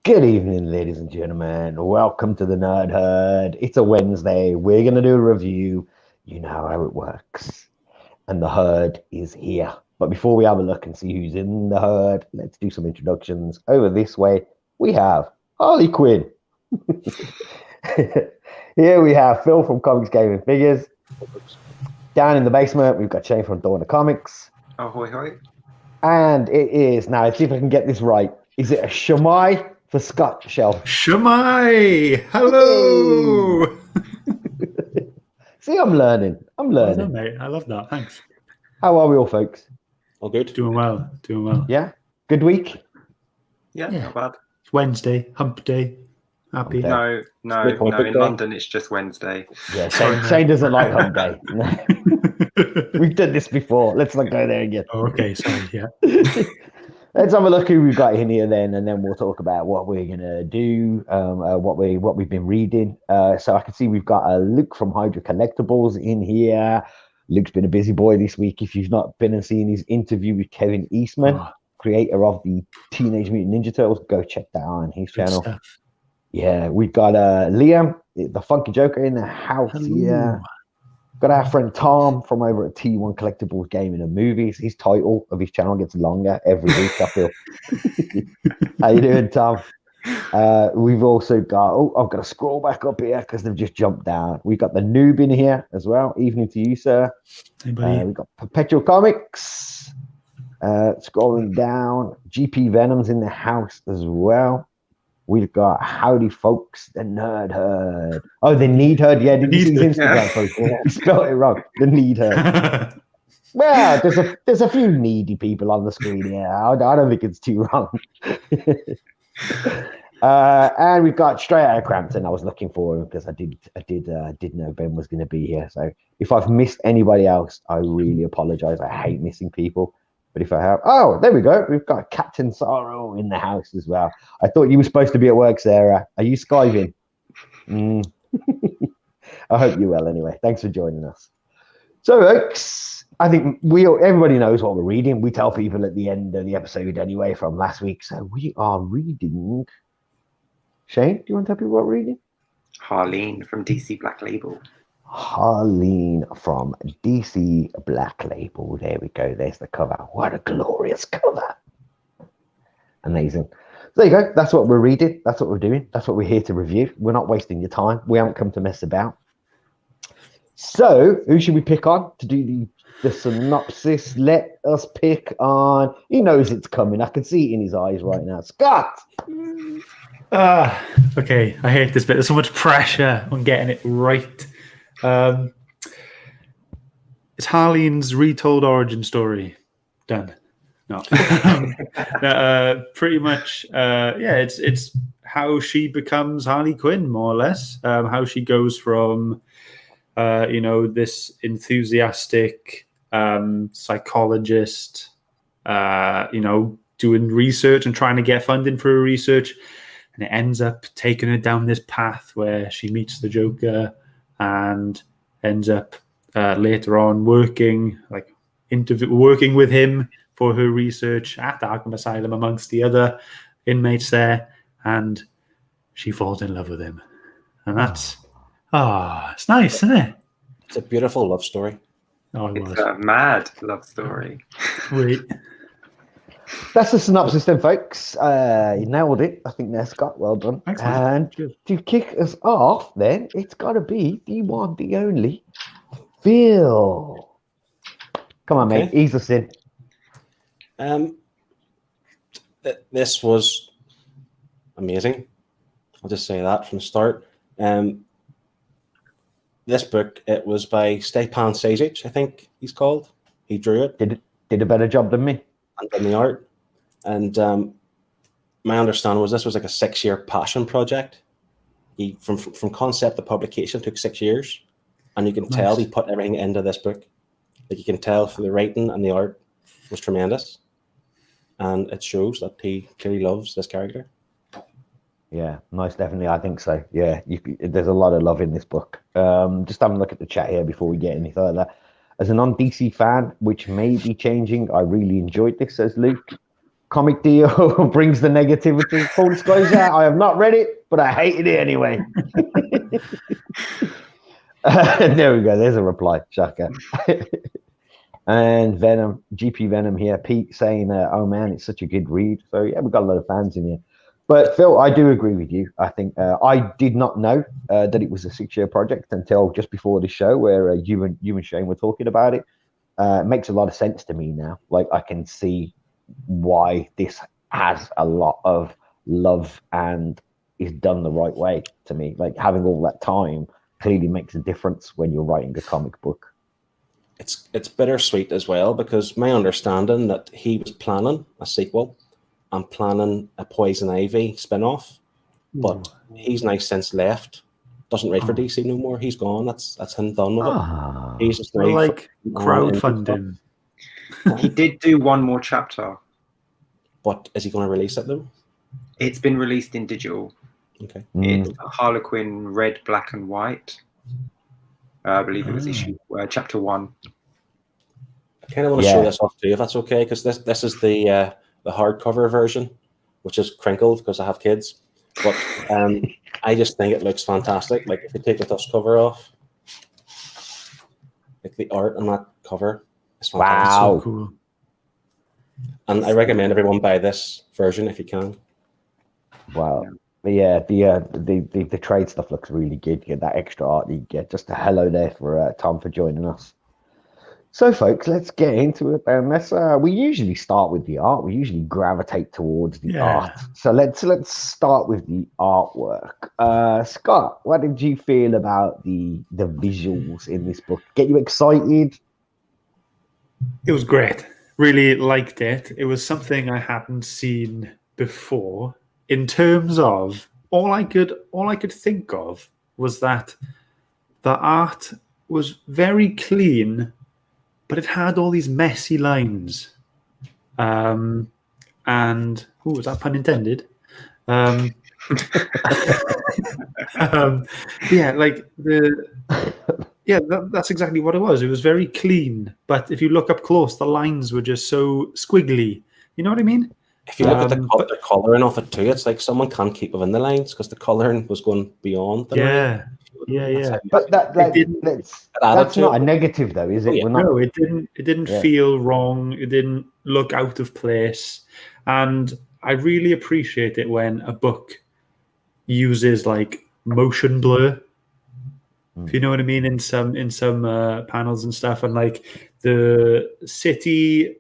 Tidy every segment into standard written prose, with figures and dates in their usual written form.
Good evening, ladies and gentlemen. Welcome to the Nerd Herd. It's a Wednesday. We're going to do a review. You know how it works. And the herd is here. But before we have a look and see who's in the herd, let's do some introductions. Over this way, we have Harley Quinn. Here we have Phil from Comics, Gaming Figures. Down in the basement, we've got Shane from DYNAMITE. Ahoy, hoy. And it is, now let's see if I can get this right. Is it a Shamai for Scott Shelf? Shamai! Hello! See, I'm learning. Well done, mate. I love that. Thanks. How are we all, folks? All good. Doing well. Doing well. Yeah? Good week? Yeah, not bad. It's Wednesday, hump day. Happy. Okay. No. In London, it's just Wednesday. Yeah, Shane doesn't like hump day. We've done this before. Let's not go there again. Oh, okay, sorry, yeah. Let's have a look who we've got in here then, and then we'll talk about what we're gonna do, what we've been reading. So I can see we've got Luke from Hydra Collectibles in here. Luke's been a busy boy this week. If you've not been and seen his interview with Kevin Eastman, creator of the Teenage Mutant Ninja Turtles, go check that out on his channel. Yeah, we've got Liam, the Funky Joker, in the house. Yeah. Got our friend Tom from over at T1 Collectibles Gaming and Movies. His title of his channel gets longer every week, I feel. How you doing, Tom? We've also got, I've got to scroll back up here because they've just jumped down. We've got the noob in here as well. Evening to you, sir. We've got Perpetual Comics. Scrolling down, GP Venom's in the house as well. We've got Howdy Folks, the Nerd Herd. Oh, the Need Herd. Yeah, did you see his Instagram post? Yeah, spelled it wrong. The Need Herd. Well, there's a few needy people on the screen here. I don't think it's too wrong. And we've got Straight Outta Crampton. I was looking for him because I did know Ben was going to be here. So if I've missed anybody else, I really apologize. I hate missing people. But if I have, there we go. We've got Captain Sorrow in the house as well. I thought you were supposed to be at work, Sarah. Are you skiving? I hope you're well anyway. Thanks for joining us. So, folks, I think everybody knows what we're reading. We tell people at the end of the episode anyway from last week. So we are reading. Shane, do you want to tell people what we're reading? Harleen from DC Black Label. Harleen from DC Black Label. There we go. There's the cover. What a glorious cover. Amazing. So there you go. That's what we're reading. That's what we're doing. That's what we're here to review. We're not wasting your time. We haven't come to mess about. So who should we pick on to do the synopsis? Let us pick on. He knows it's coming. I can see it in his eyes right now. Scott! Okay. I hate this bit. There's so much pressure on getting it right. It's Harleen's retold origin story. Done. No. Pretty much. It's how she becomes Harley Quinn, more or less. How she goes from, this enthusiastic psychologist, doing research and trying to get funding for her research, and it ends up taking her down this path where she meets the Joker and ends up later on working with him for her research at Arkham Asylum amongst the other inmates there, and she falls in love with him. And that's it's nice, isn't it? It's a beautiful love story. It's a mad love story. Wait. That's the synopsis then, folks. You nailed it. I think there, Scott. Well done. Thanks, and to kick us off, then, it's got to be the one, the only, Phil. Come on, mate. Ease us in. This was amazing. I'll just say that from the start. This book, it was by Stepan Sajic, I think he's called. He drew it. Did a better job than me. And done the art. And my understanding was this was like a 6-year passion project. He from concept to publication took 6 years. And you can tell he put everything into this book. Like you can tell from the writing and the art was tremendous. And it shows that he clearly loves this character. Yeah, nice, definitely. I think so. Yeah, there's a lot of love in this book. Just having a look at the chat here before we get any further. As a non-DC fan, which may be changing, I really enjoyed this, says Luke. comic deal brings the negativity. Full disclosure, I have not read it, but I hated it anyway. There we go. There's a reply. Shaka. And Venom, GP Venom here. Pete saying, oh man, it's such a good read. So yeah, we've got a lot of fans in here. But Phil, I do agree with you. I think I did not know that it was a 6-year project until just before the show where you and Shane were talking about it. It makes a lot of sense to me now. Like I can see why this has a lot of love and is done the right way to me. Like having all that time clearly makes a difference when you're writing a comic book. It's bittersweet as well, because my understanding that he was planning a sequel and planning a Poison Ivy spin-off, but he's now since left. Doesn't write for DC no more. He's gone. That's him done with it. He's just like crowdfunding. He did do one more chapter. But is he going to release it though? It's been released in digital. Okay. It's Harlequin Red, Black and White. I believe it was issue chapter 1. I kind of want to show this off to you if that's okay, because this is the hardcover version, which is crinkled because I have kids. But I just think it looks fantastic. Like if you take the dust cover off, like the art on that cover is fantastic. Wow. So cool. And I recommend everyone buy this version if you can. Wow. Yeah, the trade stuff looks really good. You get that extra art you get. Just a hello there for Tom for joining us. So, folks, let's get into it. We usually start with the art. We usually gravitate towards the art. So let's start with the artwork. Scott, what did you feel about the visuals in this book? Get you excited? It was great. Really liked it. It was something I hadn't seen before. In terms of all I could think of was that the art was very clean, but it had all these messy lines. And was that pun intended? That's exactly what it was. It was very clean, but if you look up close, the lines were just so squiggly. You know what I mean? If you look at the colouring of it too, it's like someone can't keep within the lines because the colouring was going beyond the line. But that's not a negative though, is it? No, it didn't feel wrong. It didn't look out of place. And I really appreciate it when a book uses like motion blur. If you know what I mean, in some panels and stuff, and like the city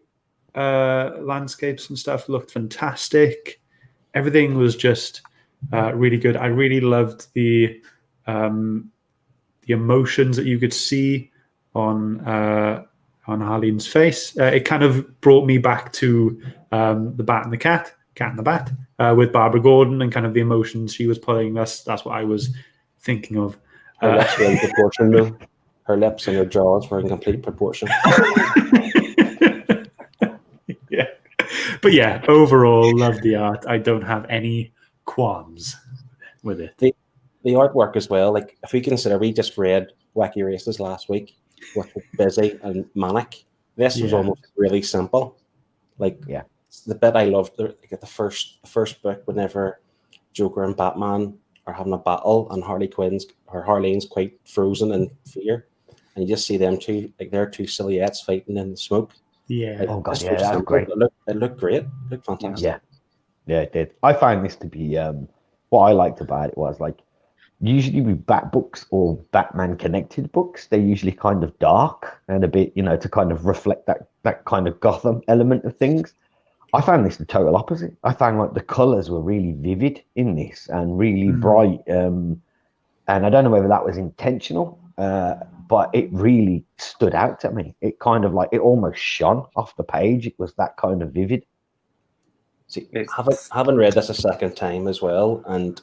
landscapes and stuff looked fantastic. Everything was just really good. I really loved the emotions that you could see on Harleen's face. It kind of brought me back to the Bat and the Cat and the Bat, with Barbara Gordon, and kind of the emotions she was pulling. That's what I was thinking of. Her lips were in proportion, though. Her lips and her jaws were in complete proportion. But yeah, overall, love the art. I don't have any qualms with it. The artwork as well. Like if we consider, we just read Wacky Races last week, which was busy and manic. This was almost really simple. Like the bit I loved, like at the first book, whenever Joker and Batman are having a battle and Harleen's quite frozen in fear, and you just see them two, like they're two silhouettes fighting in the smoke. Yeah. Oh god, yeah, that's great. It looked great. It looked fantastic. Yeah, it did. I find this to be what I liked about it was like usually with Bat books or Batman connected books, they're usually kind of dark and a bit, to kind of reflect that kind of Gotham element of things. I found this the total opposite. I found like the colors were really vivid in this and really bright. And I don't know whether that was intentional, but it really stood out to me. It kind of like, it almost shone off the page. It was that kind of vivid. See, having read this a second time as well, and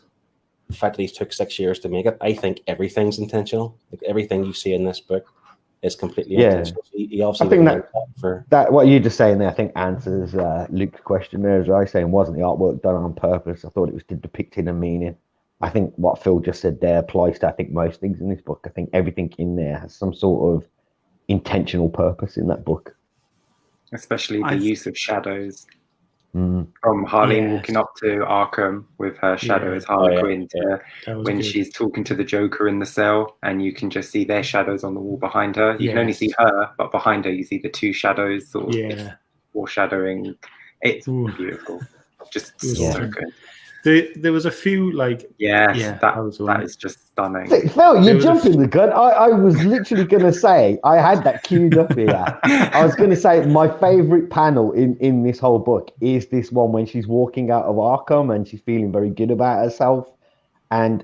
the fact that he took 6 years to make it, I think everything's intentional. Like everything you see in this book is completely intentional. He obviously, I think that what you're just saying there, I think answers Luke's question there as well, saying wasn't the artwork done on purpose? I thought it was to depict in a meaning. I think what Phil just said there applies to, I think, most things in this book. I think everything in there has some sort of intentional purpose in that book. Especially the use of shadows. From Harleen Yes. walking up to Arkham with her shadow Yeah. as Harley Oh, yeah. Quinn to That was when good. she's talking to the Joker in the cell, and you can just see their shadows on the wall behind her. You can only Yes. see her, but behind her you see the two shadows sort of Yeah. foreshadowing. It's Ooh. beautiful. Just It was so awesome. good. There was a few like Yes, Yeah, that was that one. is just stunning. Phil, There you're was a jumping the gun. I was literally going to say, I had that queued up here. I was going to say my favorite panel in this whole book is this one when she's walking out of Arkham and she's feeling very good about herself. And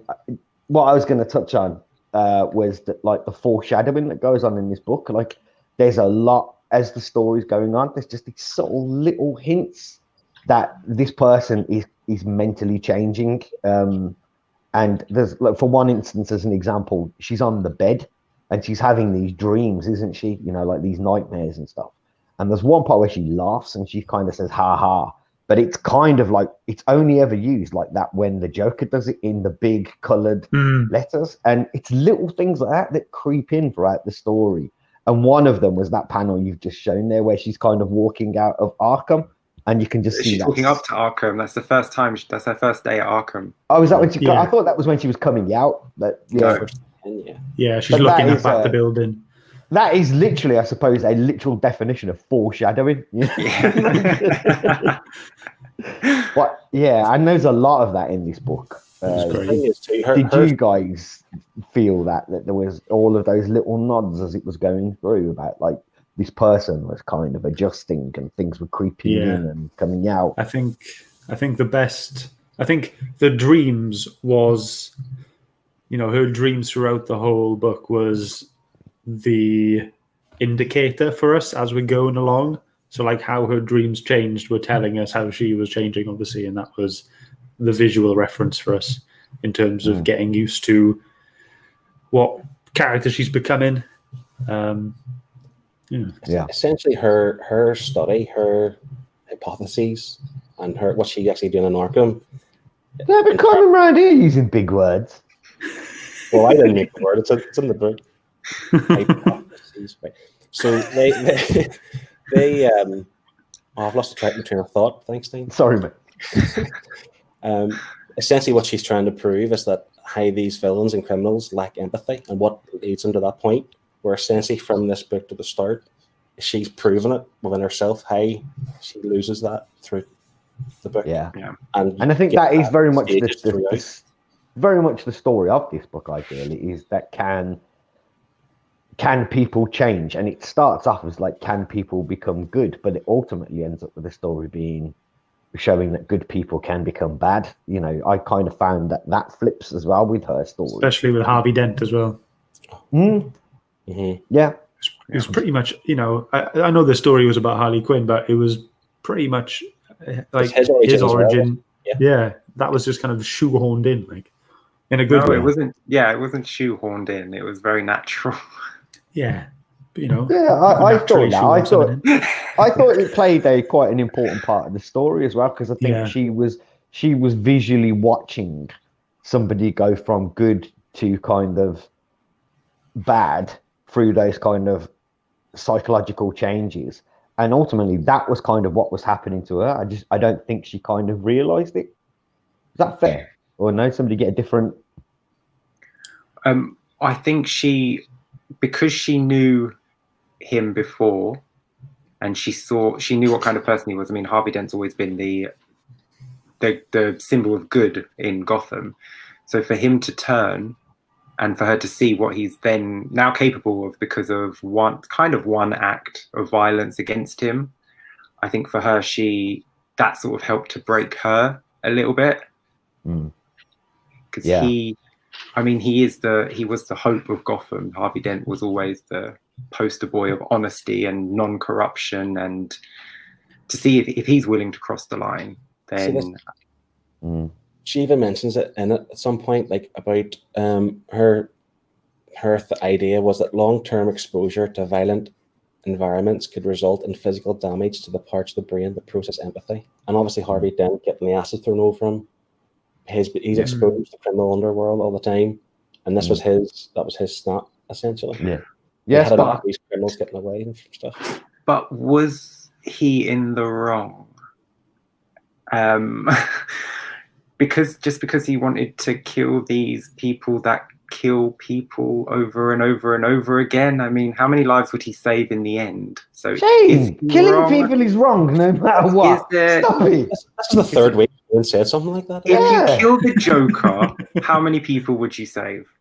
what I was going to touch on was that, like, the foreshadowing that goes on in this book. Like, there's a lot as the story's going on. There's just these subtle little hints that this person is mentally changing. And there's, like, for one instance, as an example, she's on the bed and she's having these dreams, isn't she? You know, like these nightmares and stuff. And there's one part where she laughs and she kind of says, ha ha. But it's kind of like, it's only ever used like that when the Joker does it in the big colored letters. And it's little things like that creep in throughout the story. And one of them was that panel you've just shown there where she's kind of walking out of Arkham. And you can just see She's that. walking up to Arkham. That's the first time. That's her first day at Arkham. Oh, is that when she? Yeah. I thought that was when she was coming out. But yeah, No. Yeah, she's But looking that up is, at the building. that is literally, I suppose, a literal definition of foreshadowing. Yeah. But yeah, and there's a lot of that in this book. That's great. The thing is too, Did you guys feel that there was all of those little nods as it was going through about, like, this person was kind of adjusting and things were creeping in and coming out? I think the dreams was, you know, her dreams throughout the whole book was the indicator for us as we're going along. So, like, how her dreams changed were telling us how she was changing, obviously, and that was the visual reference for us in terms of getting used to what character she's becoming. Yeah. Essentially, her study, her hypotheses, and what she's actually doing in Arkham. Yeah, but coming around here using big words. Well, I didn't make the word. It's in the book. Hypotheses, right. So they oh, I've lost the train of thought. Thanks, Dean. Sorry, mate. Essentially, what she's trying to prove is that how these villains and criminals lack empathy, and what leads them to that point, where essentially from this book to the start, she's proven it within herself how she loses that through the book. Yeah. And I think that is very much the very much the story of this book. I feel it is that can people change, and it starts off as like, can people become good, but it ultimately ends up with the story being showing that good people can become bad. You know, I kind of found that flips as well with her story, Especially with Harvey Dent as well. Yeah. It was pretty much, you know, I know the story was about Harley Quinn, but it was pretty much like his origin. Well. Yeah, that was just kind of shoehorned in, like, in a good way. It wasn't. Yeah, it wasn't shoehorned in. It was very natural. Yeah, but, you know. Yeah, I thought that. I thought it played quite an important part of the story as well, because I think she was visually watching somebody go from good to kind of bad through those kind of psychological changes, and ultimately that was kind of what was happening to her. I don't think she kind of realized it. Is that fair? Or no, somebody get a different? I think because she knew him before, and she knew what kind of person he was. I mean, Harvey Dent's always been the symbol of good in Gotham. So for him to turn, and for her to see what he's then now capable of because of one act of violence against him, I think for her, that sort of helped to break her a little bit. Because he was the hope of Gotham. Harvey Dent was always the poster boy of honesty and non-corruption, and to see if he's willing to cross the line, then she even mentions it in it at some point, like about her idea was that long-term exposure to violent environments could result in physical damage to the parts of the brain that process empathy. And obviously Harvey Dent getting the acid thrown over him, he's exposed to the criminal underworld all the time, and that was his snap, essentially. Yes, but these criminals getting away and stuff. But was he in the wrong? because he wanted to kill these people that kill people over and over and over again. I mean, how many lives would he save in the end? So Shane, killing people is wrong no matter what. Stop it. This is the third week you said something like that. If you kill the Joker, how many people would you save?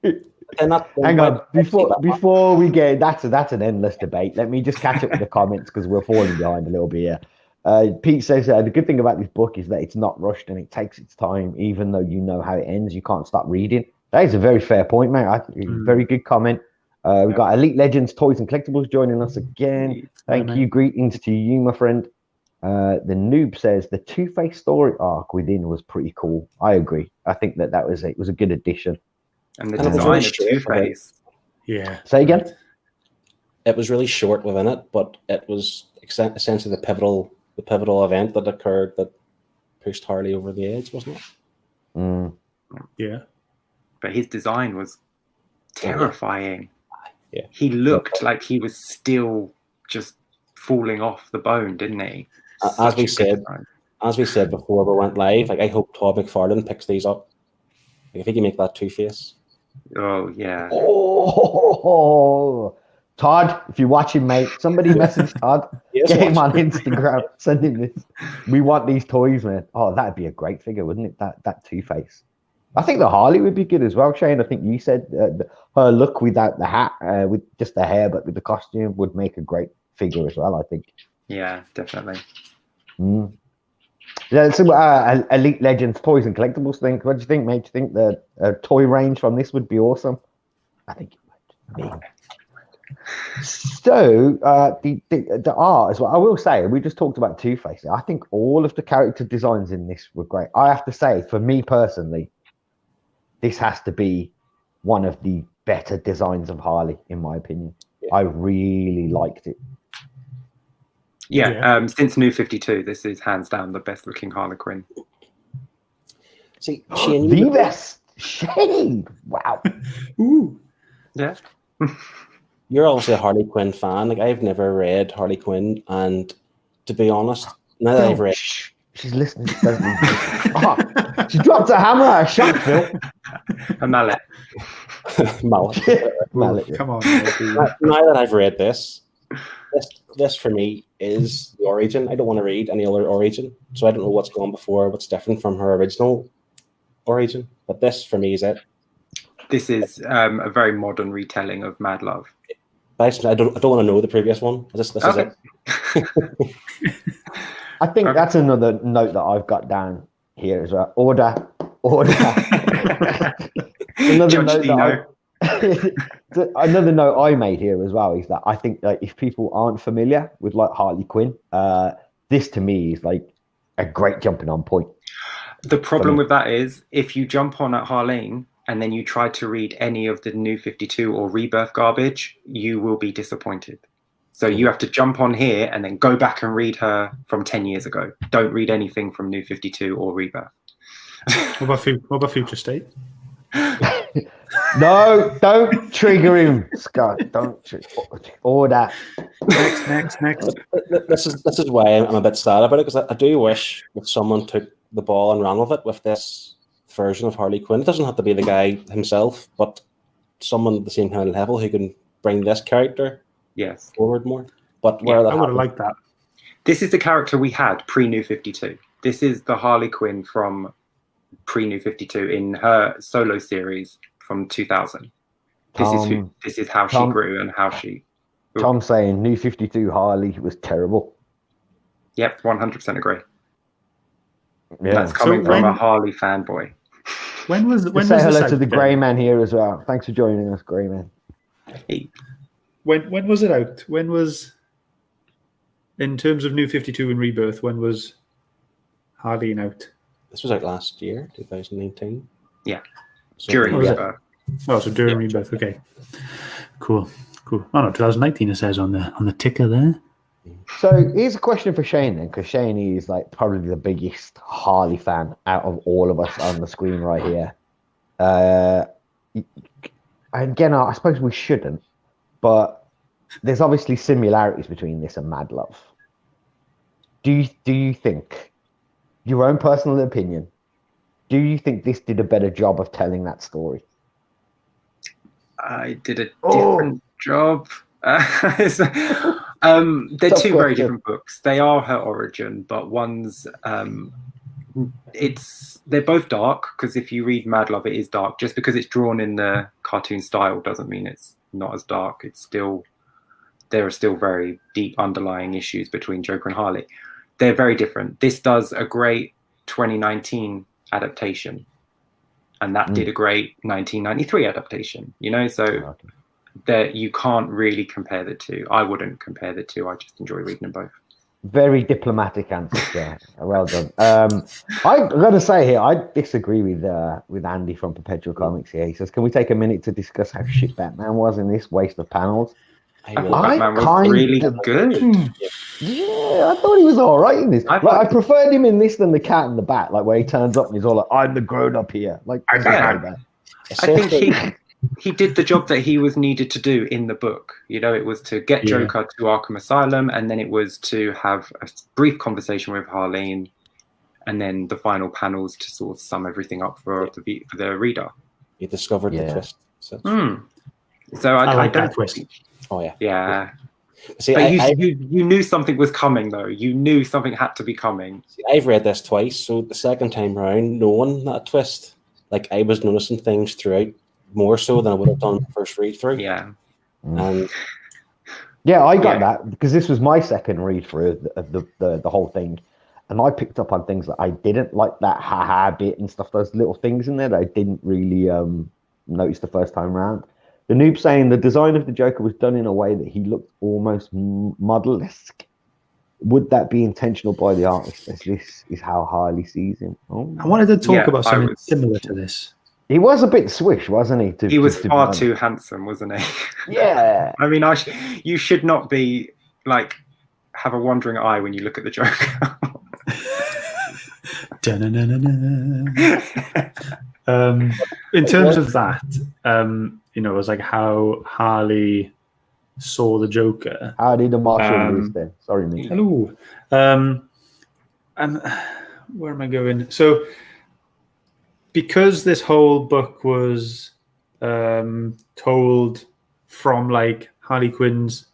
Hang on, before we get that's an endless debate. Let me just catch up with the comments because we're falling behind a little bit here. Pete says the good thing about this book is that it's not rushed and it takes its time. Even though you know how it ends, you can't stop reading. That is a very fair point, mate. Very good comment. We've got Elite Legends, Toys and Collectibles joining us again. Thank you. Greetings to you, my friend. The Noob says the Two-Face story arc within was pretty cool. I agree. I think that it was a good addition. And the design of Two-Face. Yeah. Say again? It was really short within it, but it was essentially the pivotal event that occurred that pushed Harley over the edge, wasn't it? Yeah. But his design was terrifying. Yeah. He looked like he was still just falling off the bone, didn't he? As we said before we went live, like I hope Todd McFarlane picks these up. Like, if he can make that Two-Face. Oh yeah. Oh, Todd, if you're watching, mate, somebody message Todd. Get him on Instagram. Send him this. We want these toys, man. Oh, that'd be a great figure, wouldn't it? That Two-Face. I think the Harley would be good as well, Shane. I think you said her look without the hat, with just the hair, but with the costume, would make a great figure as well, I think. Yeah, definitely. Yeah, so Elite Legends, Toys and Collectibles thing. What do you think, mate? Do you think the toy range from this would be awesome? I think it would. So the art as well. I will say, we just talked about Two-Face. I think all of the character designs in this were great. I have to say, for me personally, this has to be one of the better designs of Harley, in my opinion. I really liked it. Yeah. Since New 52, this is hands down the best looking Harlequin. See, Shane, the best. Shane, wow. Ooh. Yeah. You're obviously a Harley Quinn fan. Like, I've never read Harley Quinn, and to be honest, now that I've read, she's listening. She dropped a hammer out of shot, Phil. A mallet. Mallet. Come on. Now that I've read this for me is the origin. I don't want to read any other origin, so I don't know what's gone before, what's different from her original origin. But this for me is it. This is a very modern retelling of Mad Love. But I don't want to know the previous one. This is it. I think that's another note that I've got down here as well. Order. Another note I made here as well is that I think that if people aren't familiar with like Harley Quinn, this to me is like a great jumping on point. The problem with that is if you jump on at Harleen and then you try to read any of the New 52 or Rebirth garbage, you will be disappointed. So you have to jump on here and then go back and read her from 10 years ago. Don't read anything from New 52 or Rebirth. What about Future State? No, don't trigger him, Scott. Don't order. Next. This is why I'm a bit sad about it, because I do wish that someone took the ball and ran with it with this version of Harley Quinn. It doesn't have to be the guy himself, but someone at the same kind of level who can bring this character forward more. But I would have liked that. This is the character we had pre-New 52. This is the Harley Quinn from pre-New 52 in her solo series from 2000. This is how she grew and how she... Tom's saying New 52 Harley was terrible. Yep, 100% agree. Yeah. That's coming from a Harley fanboy. When was say hello to the Grey Man here as well. Thanks for joining us, Grey Man. Hey. When was it out? When was, in terms of New 52 and Rebirth, when was Harleen out? This was out last year, 2019. Yeah, so during Rebirth. Oh, so during Rebirth. Okay, cool. Oh no, 2019 it says on the ticker there. So here's a question for Shane then, because Shane is like probably the biggest Harley fan out of all of us on the screen right here. Again, I suppose we shouldn't, but there's obviously similarities between this and Mad Love. Do you think your own personal opinion, do you think this did a better job of telling that story? I did a different job. They're two very different books. They are her origin, but one's they're both dark, because if you read Mad Love, it is dark. Just because it's drawn in the cartoon style doesn't mean it's not as dark. There are still very deep underlying issues between Joker and Harley. They're very different. This does a great 2019 adaptation, and that did a great 1993 adaptation, so that you can't really compare the two. I wouldn't compare the two. I just enjoy reading them both. Very diplomatic answer there. Well done. I'm gonna say here, I disagree with Andy from Perpetual Comics here. He says, can we take a minute to discuss how shit Batman was in this waste of panels? I thought Batman was really good. Yeah, I thought he was all right in this. I preferred him in this than the Cat and the Bat, like where he turns up and he's all like, I'm the grown up here. Like, I think he did the job that he was needed to do in the book. It was to get Joker to Arkham Asylum, and then it was to have a brief conversation with Harleen, and then the final panels to sort of sum everything up for the reader. He discovered the twist. So I like don't that twist. Oh yeah. Yeah. See, but you knew something was coming, though. You knew something had to be coming. See, I've read this twice, so the second time round, knowing that twist, like I was noticing things throughout more so than I would have done the first read through. Yeah. Yeah, I got that because this was my second read through of the whole thing, and I picked up on things that I didn't like, that haha bit and stuff. Those little things in there that I didn't really notice the first time round. The noob saying the design of the Joker was done in a way that he looked almost model-esque. Would that be intentional by the artist, as this is how Harley sees him? Oh. I wanted to talk about something similar to this. He was a bit swish, wasn't he? He was far too handsome, wasn't he? Yeah. I mean, you should not be, like, have a wandering eye when you look at the Joker. In terms of that, it was like how Harley saw the Joker. How did the Marshall lose there? Sorry, mate. Hello. Where am I going? So, because this whole book was told from like Harley Quinn's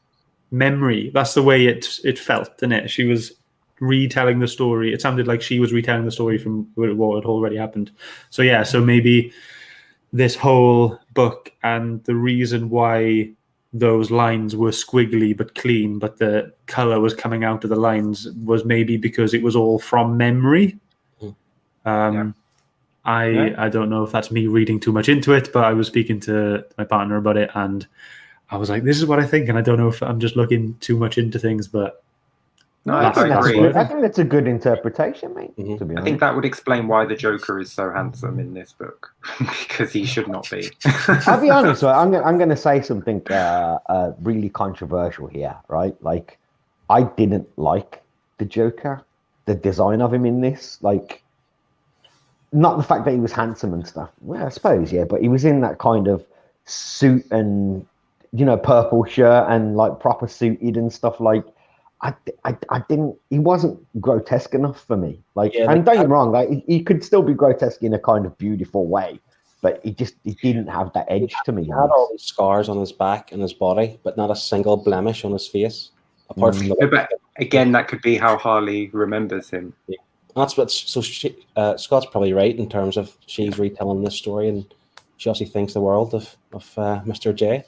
memory, that's the way it felt, didn't it? She was retelling the story. It sounded like she was retelling the story from what had already happened. So yeah, so maybe this whole book and the reason why those lines were squiggly but clean, but the color was coming out of the lines, was maybe because it was all from memory. I don't know if that's me reading too much into it, but I was speaking to my partner about it, and I was like, this is what I think, and I don't know if I'm just looking too much into things, but no, I think that's a good interpretation, mate. To be honest. I think that would explain why the Joker is so handsome in this book, because he should not be. I'll be honest, right? I'm going to say something really controversial here, right? Like, I didn't like the Joker, the design of him in this, like, not the fact that he was handsome and stuff. Well, I suppose, yeah, but he was in that kind of suit and, purple shirt and like proper suited and stuff. Like, I didn't. He wasn't grotesque enough for me. Like, and don't get me wrong, like he could still be grotesque in a kind of beautiful way, but he didn't have that edge to me. He had all these scars on his back and his body, but not a single blemish on his face. Apart from but again, that could be how Harley remembers him. Yeah. That's what. So Scott's probably right in terms of she's retelling this story, and she obviously thinks the world of Mr. J.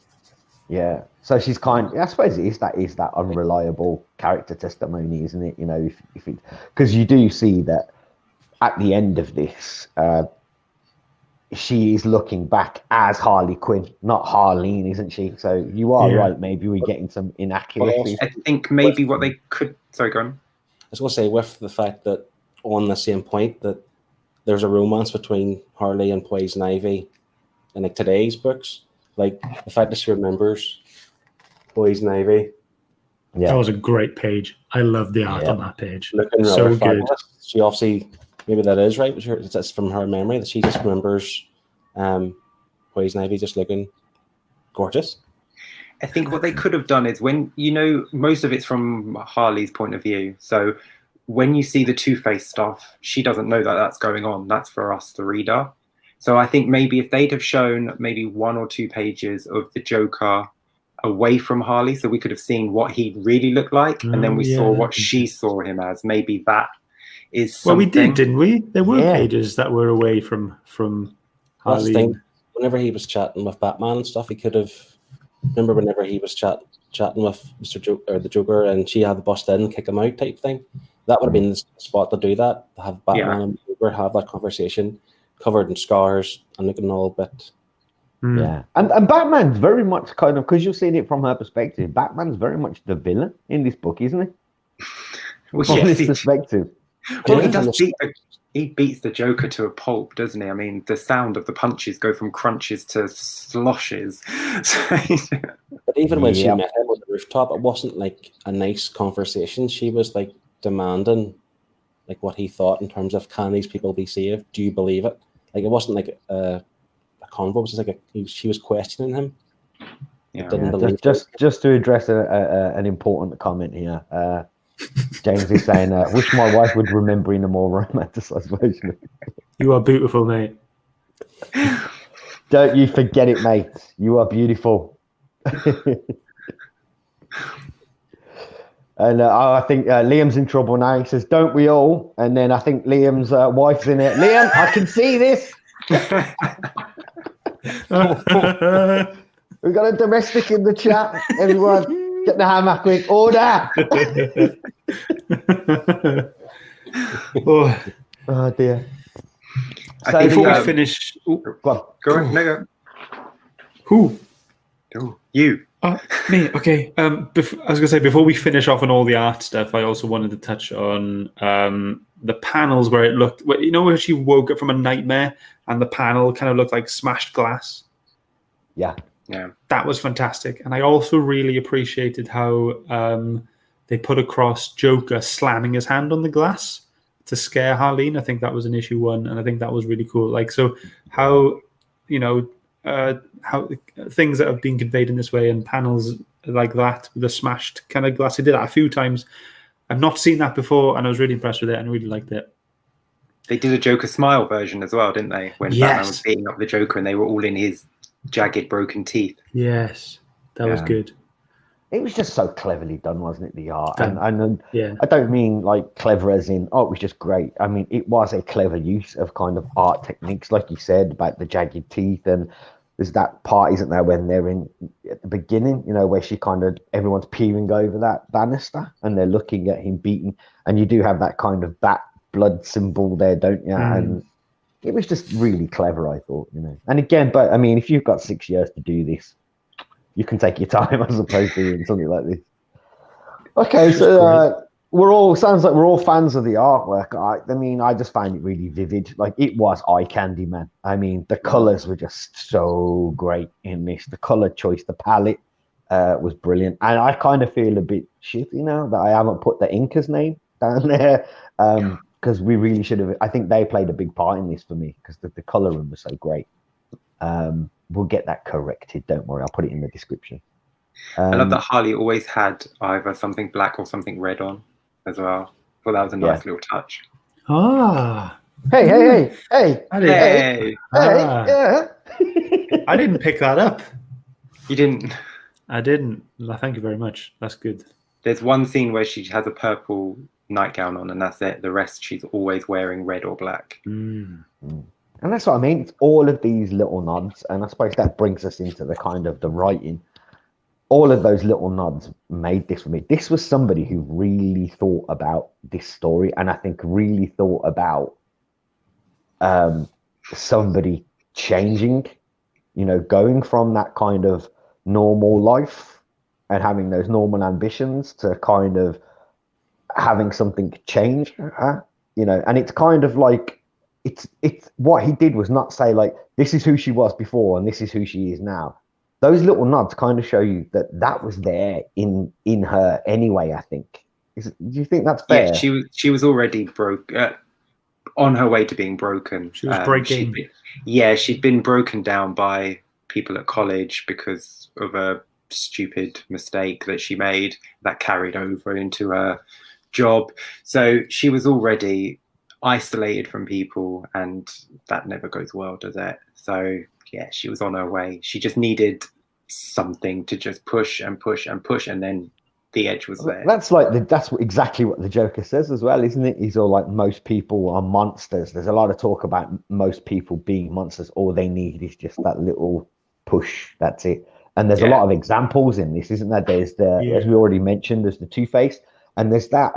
Yeah, so she's I suppose it is that unreliable character testimony, isn't it? If it, because you do see that at the end of this, she is looking back as Harley Quinn, not Harleen, isn't she? So you are right. Maybe we're getting some inaccuracies. I think maybe what they could. Sorry, go on. I was going to say, with the fact that on the same point that there's a romance between Harley and Poison Ivy in like today's books. Like the fact that she remembers Poison Ivy. Yeah, that was a great page. I love the art on that page. Looking so good. She obviously, maybe that is right. That's from her memory that she just remembers Poison Ivy just looking gorgeous. I think what they could have done is when most of it's from Harley's point of view. So when you see the Two-Face stuff, she doesn't know that that's going on. That's for us, the reader. So I think maybe if they'd have shown maybe 1 or 2 pages of the Joker away from Harley, so we could have seen what he really looked like, and then we saw what she saw him as. Maybe that is something. Well, we did, didn't we? There were pages that were away from Harley. Whenever he was chatting with Batman and stuff, he could have. Remember whenever he was chatting with the Joker, and she had to bust in and kick him out type thing. That would have been the spot to do that. To have Batman and Joker have that conversation, covered in scars and looking all a bit. Yeah, and Batman's very much kind of, because you're seeing it from her perspective. Batman's very much the villain in this book, isn't he? Well, from his perspective. Well, he beats the Joker to a pulp, doesn't he? I mean, the sound of the punches go from crunches to sloshes. But even when she met him on the rooftop, it wasn't like a nice conversation. She was like demanding, like what he thought in terms of, can these people be saved? Do you believe it? Like it wasn't like a convo. It was just like she was questioning him. Just to address an important comment here. James is saying, wish my wife would remember in a more romanticized version. You are beautiful, mate. Don't you forget it, mate. You are beautiful. And I think Liam's in trouble now. He says, don't we all? And then I think Liam's wife's in it. Liam, I can see this. We've got a domestic in the chat. Everyone. Get the hammer quick. Order. Oh dear. So before we finish, go on. No, go. Who? Go. You. Me. Okay. I was gonna say, before we finish off on all the art stuff, I also wanted to touch on the panels where it looked. You know, where she woke up from a nightmare and the panel kind of looked like smashed glass. Yeah. Yeah, that was fantastic. And I also really appreciated how they put across Joker slamming his hand on the glass to scare Harleen. I think that was in issue 1, and I think that was really cool. Like, so how, how things that have been conveyed in this way and panels like that, the smashed kind of glass. I did that a few times. I've not seen that before, and I was really impressed with it and really liked it. They did a Joker smile version as well, didn't they? When Batman was beating up the Joker and they were all in his jagged, broken teeth. Yes, that was good. It was just so cleverly done, wasn't it? The art, and I don't mean like clever as in it was just great. I mean it was a clever use of kind of art techniques, like you said about the jagged teeth, and there's that part, isn't there, when they're at the beginning, where she kind of everyone's peering over that banister and they're looking at him beaten, and you do have that kind of bat blood symbol there, don't you? And it was just really clever, I thought, And again, but I mean, if you've got 6 years to do this, you can take your time as opposed to doing something like this. Okay, so sounds like we're all fans of the artwork. I mean, I just find it really vivid. Like, it was eye candy, man. I mean, the colors were just so great in this. The color choice, the palette was brilliant. And I kind of feel a bit shitty now that I haven't put the inker's name down there. Because we really should have. I think they played a big part in this for me because the coloring was so great. We'll get that corrected. Don't worry. I'll put it in the description. I love that Harley always had either something black or something red on as well. Well, that was a nice little touch. Ah. Hey. Hey. Yeah. I didn't pick that up. You didn't? I didn't. Thank you very much. That's good. There's one scene where she has a purple nightgown on, and that's it. The rest, she's always wearing red or black. And that's what I mean. It's all of these little nods, and I suppose that brings us into the kind of the writing. All of those little nods made this for me. This was somebody who really thought about this story, and I think really thought about somebody changing, going from that kind of normal life and having those normal ambitions to kind of having something change, and it's kind of like it's what he did was not say like this is who she was before and this is who she is now. Those little nods kind of show you that was there in her anyway. I think. Do you think that's fair? Yeah, she was already broke, on her way to being broken. She was breaking. She'd been broken down by people at college because of a stupid mistake that she made that carried over into her job. So she was already isolated from people, and that never goes well, does it? So yeah, she was on her way. She just needed something to just push and push and push, and then the edge was there. That's exactly what the Joker says as well, isn't it? He's all like, most people are monsters. There's a lot of talk about most people being monsters. All they need is just that little push. That's it. And there's a lot of examples in this, isn't there? There's as we already mentioned, there's the Two-Face, and there's that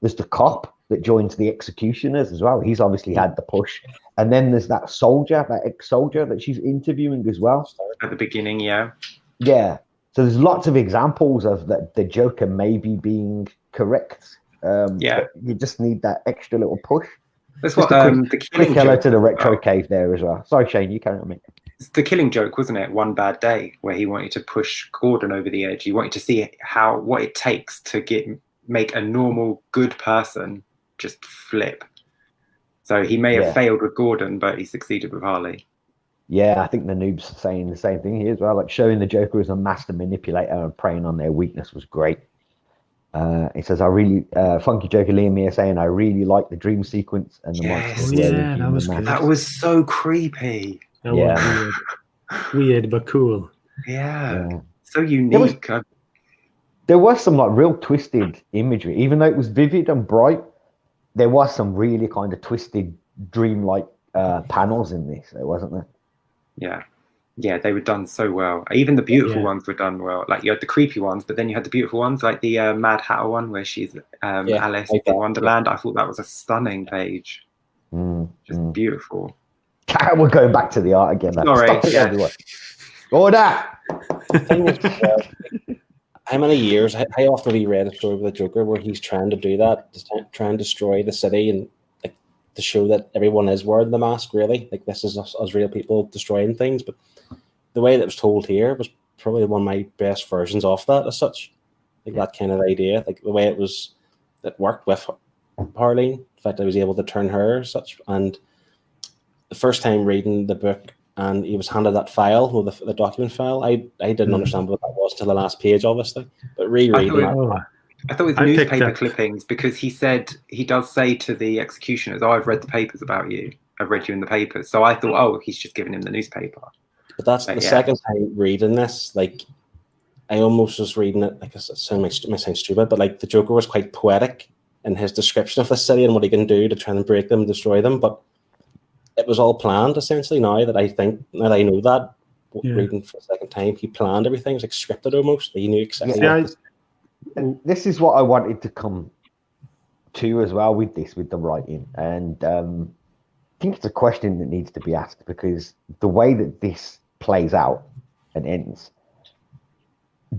there's the cop that joins the executioners as well. He's obviously had the push. And then there's that soldier, that ex-soldier that she's interviewing as well. At the beginning, yeah. Yeah. So there's lots of examples of the Joker maybe being correct. You just need that extra little push. That's just what the quick hello to the retro cave there as well. Sorry, Shane, you carry on me. It's the Killing Joke, wasn't it? One Bad Day, where he wanted to push Gordon over the edge. He wanted to see what it takes to make a normal good person just flip. So he may have failed with Gordon, but he succeeded with Harley. Yeah, I think the noob's saying the same thing here as well. Like, showing the Joker as a master manipulator and preying on their weakness was great. It says, Funky Joker Liam here saying, I really like the dream sequence and the monster. That was good. That was so creepy. That was weird but cool. Yeah. So unique. There was some like real twisted imagery, even though it was vivid and bright. There was some really kind of twisted, dreamlike panels in this, wasn't there? Yeah, they were done so well. Even the beautiful ones were done well. Like, you had the creepy ones, but then you had the beautiful ones, like the Mad Hatter one where she's Alice in Wonderland. I thought that was a stunning page. Just beautiful. We're going back to the art again. Sorry. Order! How many years, how often have you read a story with the Joker where he's trying to do that, trying to destroy the city and to show that everyone is wearing the mask, really? Like, this is us real people destroying things. But the way that was told here was probably one of my best versions of that as such. Like, that kind of idea, like the way it worked with Harleen. In fact, I was able to turn her as such. And the first time reading the book, and he was handed that file, the document file, I didn't understand what that was until the last page, obviously. But rereading that. I thought it was newspaper clippings, because he does say to the executioners, I've read the papers about you. I've read you in the papers. So I thought, he's just giving him the newspaper. But that's the second time reading this. Like, I almost was reading it, like, it might sound stupid, but like the Joker was quite poetic in his description of the city and what he can do to try and break them, destroy them. But it was all planned, essentially, now that I know that, reading for the second time, he planned everything. It was like scripted almost. He knew exactly this is what I wanted to come to as well with the writing. And I think it's a question that needs to be asked, because the way that this plays out and ends,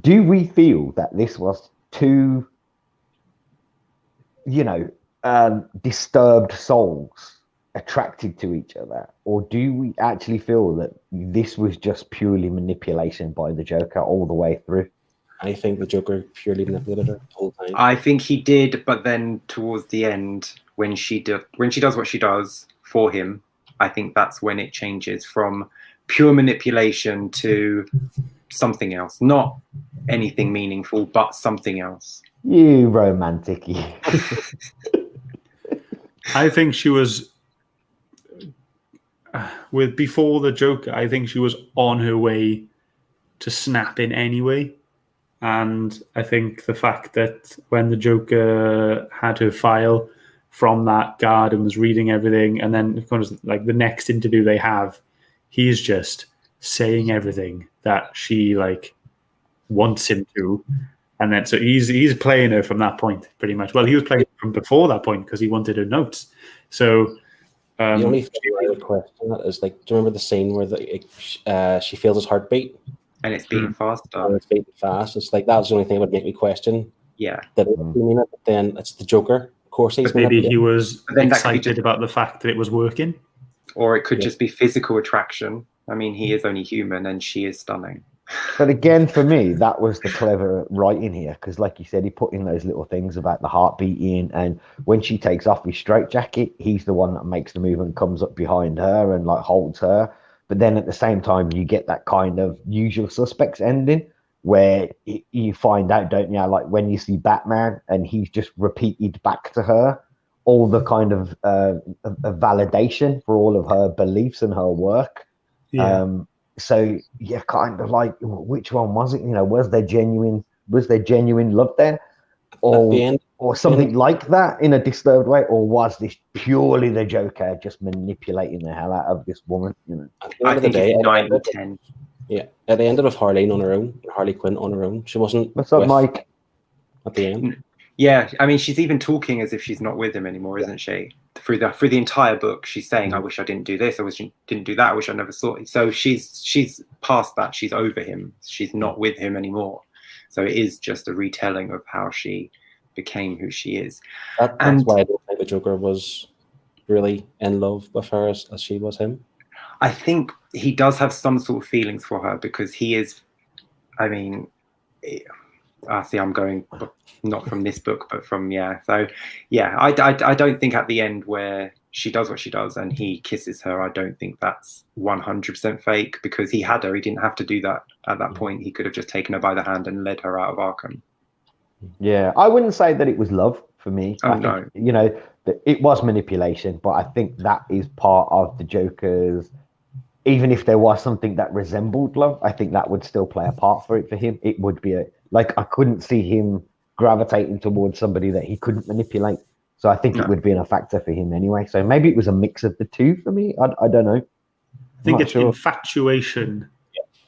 do we feel that this was too, disturbed souls attracted to each other? Or do we actually feel that this was just purely manipulation by the Joker all the way through? I think the Joker purely manipulated her the whole time. I think he did, but then towards the end, when she does what she does for him, I think that's when it changes from pure manipulation to something else. Not anything meaningful, but something else. You romantic. I think she was before the Joker. I think she was on her way to snapping anyway. And I think the fact that when the Joker had her file from that guard and was reading everything, and then of course, like, the next interview they have, he's just saying everything that she wants him to, and then so he's playing her from that point pretty much. Well, he was playing from before that point because he wanted her notes. So the only thing I would question that is, like, do you remember the scene where she feels his heartbeat? And it's beating faster. And it's beating fast. It's like, that was the only thing that would make me question. Yeah. That but then it's the Joker. Of course, but maybe he was excited about the fact that it was working. Or it could just be physical attraction. I mean, he is only human and she is stunning. But again, for me, that was the clever writing here, because like you said, he put in those little things about the heart beating, and when she takes off his straitjacket, he's the one that makes the move and comes up behind her and holds her. But then at the same time, you get that kind of Usual Suspects ending where you find out, don't you, like when you see Batman and he's just repeated back to her all the kind of validation for all of her beliefs and her work. Yeah. So yeah, kind of like, which one was it? You know, was there genuine love there, or something like that in a disturbed way, or was this purely the Joker just manipulating the hell out of this woman? You know, I think it's 9 or 10. Yeah, at the end of Harleen on her own, Harley Quinn on her own, she wasn't. What's up, Mike? At the end. Yeah, I mean, she's even talking as if she's not with him anymore, isn't she? Through the entire book, she's saying, "I wish I didn't do this. I wish I didn't do that. I wish I never saw it." So she's past that. She's over him. She's not with him anymore. So it is just a retelling of how she became who she is. That's why I don't think the Joker was really in love with her as she was him. I think he does have some sort of feelings for her because he is. I mean, I see. I'm going not from this book, but from So yeah, I don't think at the end where she does what she does and he kisses her, I don't think that's 100% fake because he had her. He didn't have to do that at that point. He could have just taken her by the hand and led her out of Arkham. Yeah, I wouldn't say that it was love for me. Oh, I think, you know, it was manipulation, but I think that is part of the Joker's. Even if there was something that resembled love, I think that would still play a part for him. It would be I couldn't see him gravitating towards somebody that he couldn't manipulate. So I think it would be a factor for him anyway. So maybe it was a mix of the two for me. I don't know. I think it's infatuation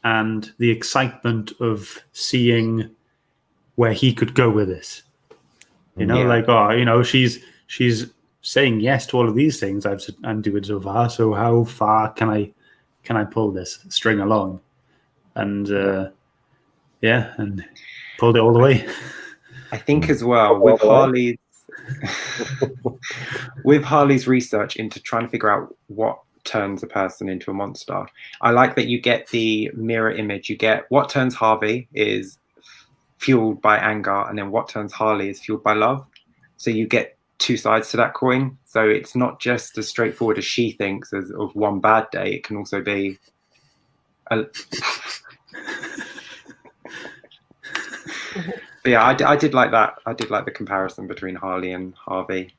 and the excitement of seeing where he could go with this. You know, like, oh, you know, she's saying yes to all of these things I'm doing so far. So how far can I pull this string along? And and pulled it all the way. I think as well with Harley's research into trying to figure out what turns a person into a monster. I like that you get the mirror image. You get what turns Harvey is fueled by anger, and then what turns Harley is fueled by love. So you get two sides to that coin. So it's not just as straightforward as she thinks as of one bad day. It can also be yeah, I did like that. I did like the comparison between Harley and Harvey.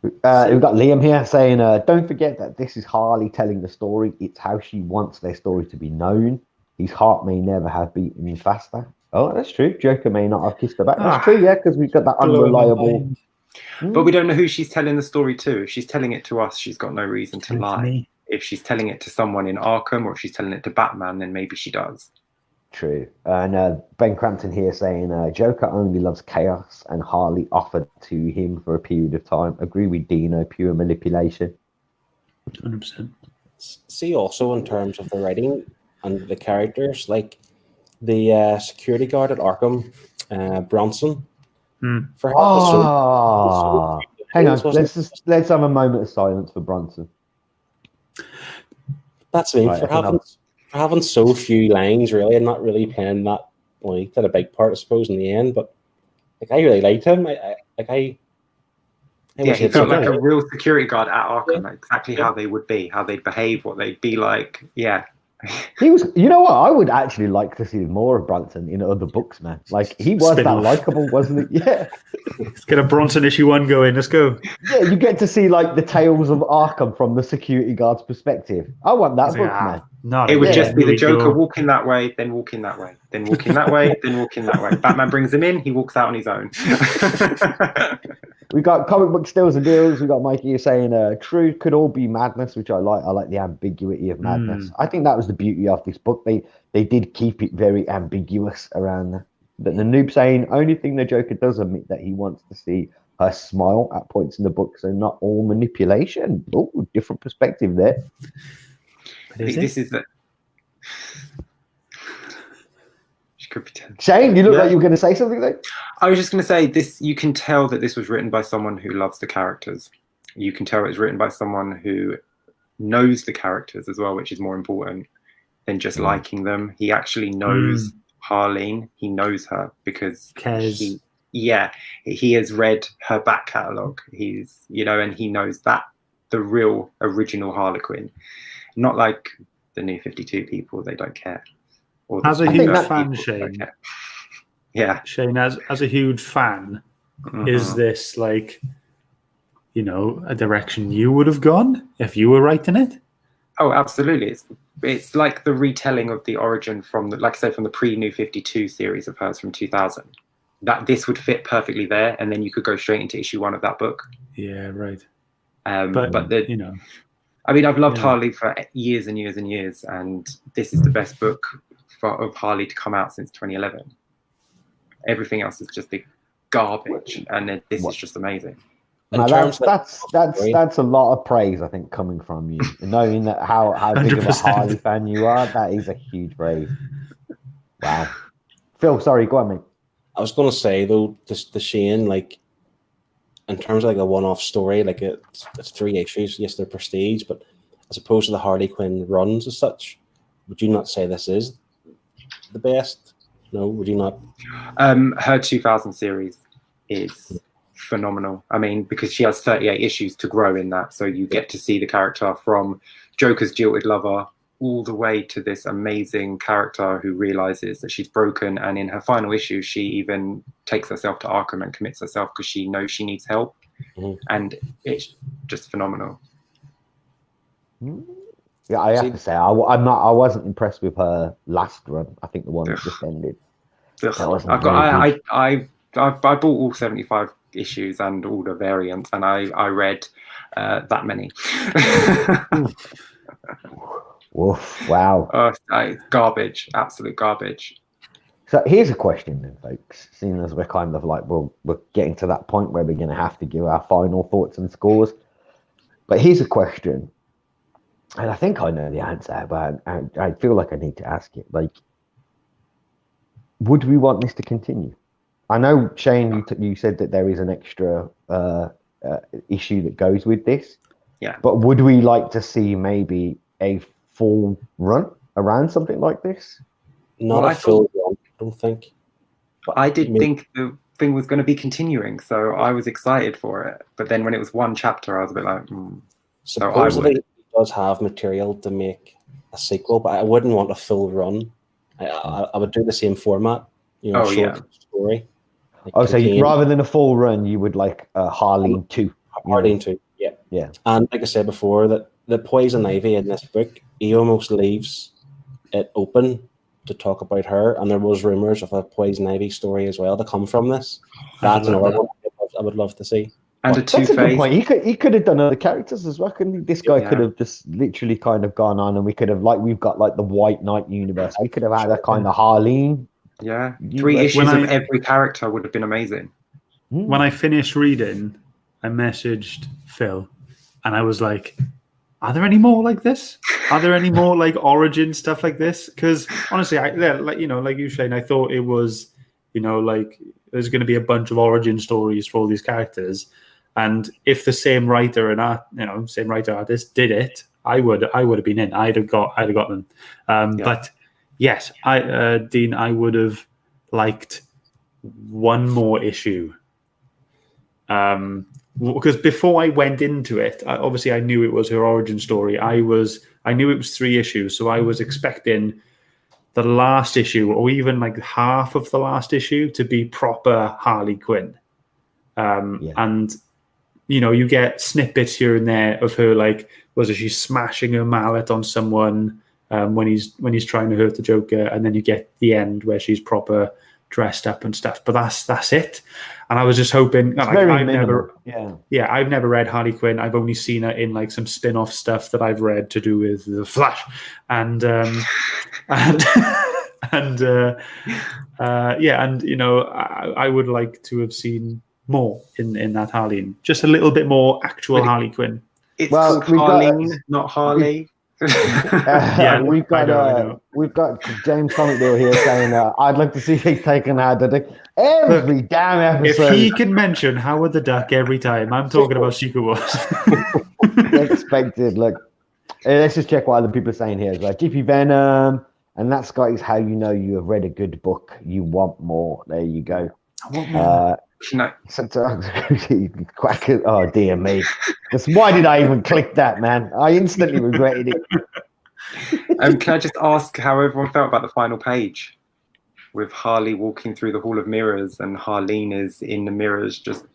We've got Liam here saying, don't forget that this is Harley telling the story. It's how she wants their story to be known. His heart may never have beaten him faster. Oh, that's true. Joker may not have kissed her back. That's true, yeah, because we've got that unreliable. But we don't know who she's telling the story to. If she's telling it to us, she's got no reason to lie. If she's telling it to someone in Arkham or if she's telling it to Batman, then maybe she does. True. And Ben Crampton here saying Joker only loves chaos and Harley offered to him for a period of time. Agree with Deano, pure manipulation. 100%. See also in terms of the writing and the characters, like the security guard at Arkham, Bronson. For hang on, let's have a moment of silence for Bronson. That's me. Right, for having so few lines, really, and not really playing that. Well, he did a big part, I suppose, in the end. But like, I really liked him. He felt like a real security guard at Arkham. Like exactly how they would be, how they'd behave, what they'd be like. Yeah. He was, you know what? I would actually like to see more of Bronson in other books, man. Like he was that likable, wasn't he? Yeah. Let's get a Bronson issue 1 going. Let's go. Yeah, you get to see like the tales of Arkham from the security guard's perspective. I want that book, man. It would just be the Joker walking that way, then walking that way, then walking that way, then walking that way. Batman brings him in, he walks out on his own. We got comic book steals and deals. We got Mikey here saying, "True could all be madness," which I like. I like the ambiguity of madness. I think that was the beauty of this book. They did keep it very ambiguous around that. But the noob saying, "Only thing the Joker does admit that he wants to see her smile at points in the book, so not all manipulation." Oh, different perspective there. This is the. Shane, you look like you were going to say something there. I was just going to say this. You can tell that this was written by someone who loves the characters. You can tell it's written by someone who knows the characters as well, which is more important than just liking them. He actually knows Harleen. He knows her because he has read her back catalogue. He's and he knows that the real original Harlequin, not like the new 52 people. They don't care. Or the As a I huge think that- fan, people, Shane, okay. Yeah. Shane, as a huge fan, is this like, you know, a direction you would have gone if you were writing it? Oh, absolutely. It's like the retelling of the origin from the, like I said, from the pre-New 52 series of hers from 2000. That this would fit perfectly there, and then you could go straight into issue 1 of that book. Yeah, right. But the, you know, I mean, I've loved Yeah. Harley for years and years and years, and this is the best book of Harley to come out since 2011. Everything else is just the garbage, and then this is just amazing. Now that's a lot of praise, I think, coming from you. Knowing that how big of a 100%. Harley fan you are, that is a huge praise. Wow. Phil, sorry, go on, mate. I was going to say though, the Shane, like in terms of like a one-off story, like it's 3 issues. Yes, they're prestige, but as opposed to the Harley Quinn runs as such, would you not say this is the best? No, would you not? Her 2000 series is phenomenal. I mean, because she has 38 issues to grow in that, so you get to see the character from Joker's jilted lover all the way to this amazing character who realizes that she's broken, and in her final issue she even takes herself to Arkham and commits herself because she knows she needs help. And it's just phenomenal. Yeah, I have to say, I wasn't impressed with her last run. I think the one that just ended. I bought all 75 issues and all the variants, and I read that many. Woof, wow. Garbage, absolute garbage. So here's a question then, folks. Seeing as we're kind of like, well, we're getting to that point where we're going to have to give our final thoughts and scores. But here's a question, and I think I know the answer, but I feel like I need to ask it. Like, would we want this to continue? I know, Shane, you said that there is an extra issue that goes with this. Yeah. But would we like to see maybe a full run around something like this? Not a full run, I don't think. But I did think the thing was going to be continuing, so I was excited for it. But then when it was one chapter, I was a bit like, Supposedly, it does have material to make a sequel, but I wouldn't want a full run. I would do the same format, you know, short story. Like so rather than a full run, you would like Harleen 2. Harleen 2, yeah. Yeah. And like I said before, that the Poison Ivy in this book, he almost leaves it open to talk about her, and there was rumors of a Poison Ivy story as well to come from this. That's another one I would love to see. And That's a good point. He could have done other characters as well, couldn't he? This guy could have just literally kind of gone on, and we could have, like, we've got like the White Knight universe. We could have had a kind of Harleen. Yeah, 3 issues of every character would have been amazing. When I finished reading, I messaged Phil, and I was like, "Are there any more like this? Are there any more like origin stuff like this?" Because honestly, like you, Shane, I thought it was, like there's going to be a bunch of origin stories for all these characters, and if the same writer and same writer artist did it, I would have been in. I'd have got them. But yes, Dean, I would have liked one more issue. Because before I went into it, obviously I knew it was her origin story. I knew it was 3 issues, so I was expecting the last issue, or even like half of the last issue, to be proper Harley Quinn. And you get snippets here and there of her, like, she's smashing her mallet on someone when he's trying to hurt the Joker, and then you get the end where she's proper dressed up and stuff. But that's it. And I was just hoping. I've never read Harley Quinn. I've only seen her in like some spin-off stuff that I've read to do with the Flash, and I would like to have seen more in that Harley, just a little bit more actual Harley Quinn. It's called Harleen, not Harley. We've got James Comic Deal here saying I'd like to see things taken out of it every damn episode. If he can mention Howard the Duck every time, I'm talking about Secret Wars. Expected. Look, let's just check what other people are saying here. Like GP Venom, and that, Scott, is how you know you have read a good book. You want more. There you go. I want more. No. Oh dear me! Why did I even click that, man? I instantly regretted it. Can I just ask how everyone felt about the final page with Harley walking through the Hall of Mirrors and Harleen is in the mirrors just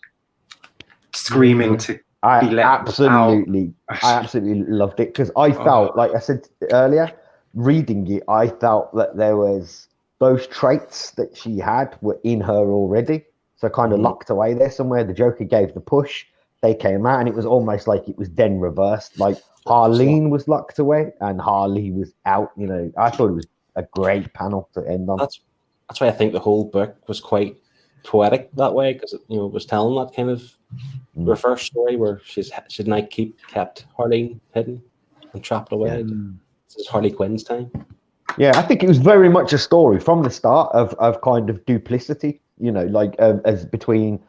screaming to be let out? I absolutely loved it because I felt, like I said earlier, reading it, I felt that there was those traits that she had were in her already. So kind of locked away there somewhere. The Joker gave the push, they came out, and it was almost like it was then reversed. Like Harleen was locked away and Harley was out. You know, I thought it was a great panel to end on. That's why I think the whole book was quite poetic that way, because it was telling that kind of reverse story where she'd kept Harleen hidden and trapped away. This is Harley Quinn's time. Yeah, I think it was very much a story from the start of kind of duplicity, like as between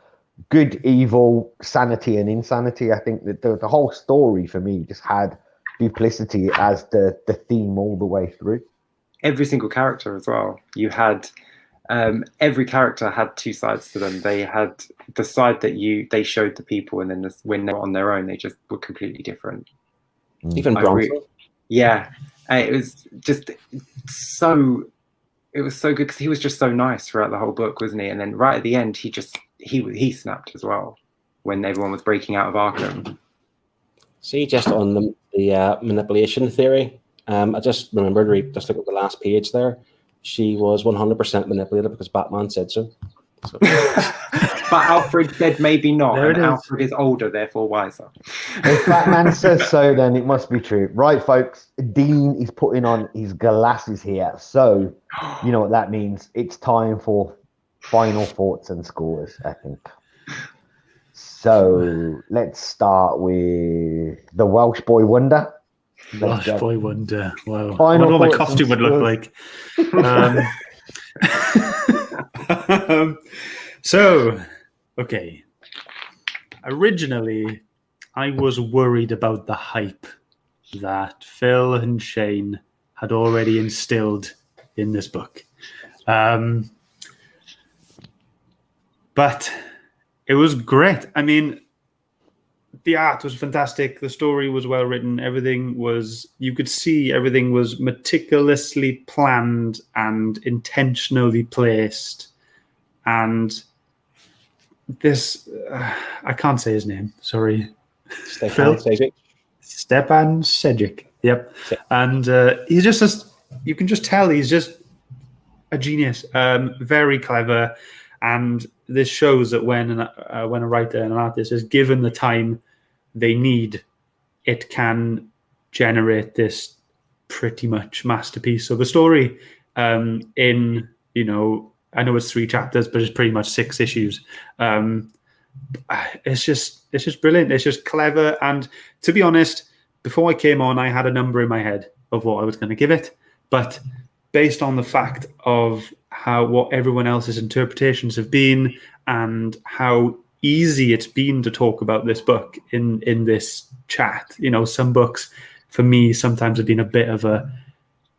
good, evil, sanity, and insanity. I think that the whole story for me just had duplicity as the theme all the way through. Every single character as well. You had every character had two sides to them. They had the side that they showed the people, and then when they were on their own, they just were completely different. Even Bronson. Yeah. It was just so good because he was just so nice throughout the whole book, wasn't he? And then right at the end, he snapped as well when everyone was breaking out of Arkham. See, just on the manipulation theory, I just remembered, just look at the last page there. She was 100% manipulated because Batman said so. But Alfred said maybe not, and Alfred is older, therefore wiser. If Batman says so, then it must be true. Right, folks, Dean is putting on his glasses here. So, you know what that means. It's time for final thoughts and scores, I think. So, let's start with the Welsh Boy Wonder. Welsh Boy Wonder. Wow. Final I wonder what my thoughts costume would look like. So, okay. Originally, I was worried about the hype that Phil and Shane had already instilled in this book. But it was great. I mean, the art was fantastic. The story was well written. You could see everything was meticulously planned and intentionally placed. And this, I can't say his name. Sorry. Stepan Sejic. Yep. And he's just, you can just tell he's just a genius. Very clever. And this shows that when a writer and an artist is given the time they need, it can generate this pretty much masterpiece of a story in, I know it's 3 chapters, but it's pretty much 6 issues. It's just brilliant. It's just clever. And to be honest, before I came on, I had a number in my head of what I was going to give it. But based on the fact of what everyone else's interpretations have been and how easy it's been to talk about this book in this chat, some books for me sometimes have been a bit of a